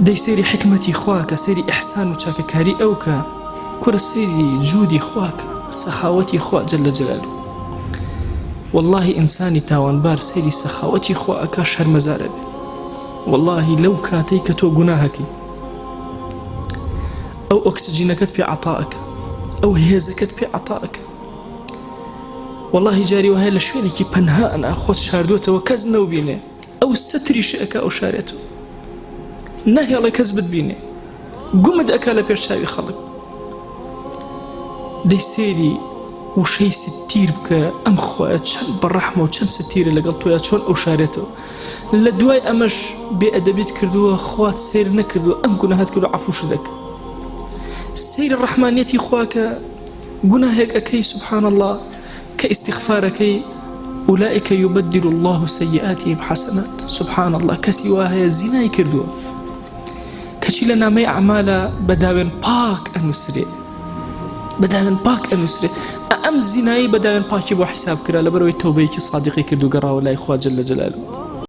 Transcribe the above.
دەی سەیری حکمەتی خواکە، سەیری ئیحسان و چاکەکاری ئەوکە، کورە سەیری جوودی خواکە، سەخاوەتی خوا جەلە جەلالوه. والله ئینسانی تاوانبار سەیری سەخاوەتی خوا ئەکا شەرمەزارە بێ. والله لەو کاتەی کە تۆ گوناهەکەی، ئەو ئۆکسجینەکەت پێ عەتاءەکە، ئەو هێزەکەت پێ عەتاءەکە. والله جاری وهەیە لە شوێنێکی پەنهانە خۆت شاردوێتەوە کەس نەوبینێ، ئەو سەتریشە ئەکا ئەو شارێتەوە، نەهێڵێ کەس بتبینێ، گومت ئەکا لە پێش چاوی خەڵک. دەی سێری وشەی ستیر بکە ئەم خوایە چەند بەڕەحمە و چەند ستیرە لەگەڵ تۆیە، چۆن ئەو شارێتەوە. لە دوای ئەمەش بێئەدەبیت کردووە، خوات سیر نەکردووە، ئەم گوناهات کردو عەفوشت دەکە. سەیری ڕەحمانیەتی خواکە، گوناهێک ئەکەی سبحان الله کە ئیستیغفارەکەی، أولئك يبدل الله سيئاتهم حسنات. سبحان الله كسي وهي زنا كردوه كشي لنا ما أعمال بداون باك أنسري، بداون باك أنسري أم زناي بداون باكي بو حساب كرا لبروي توبيكي صادقي كردو قرا ولا إخوة جل جلاله.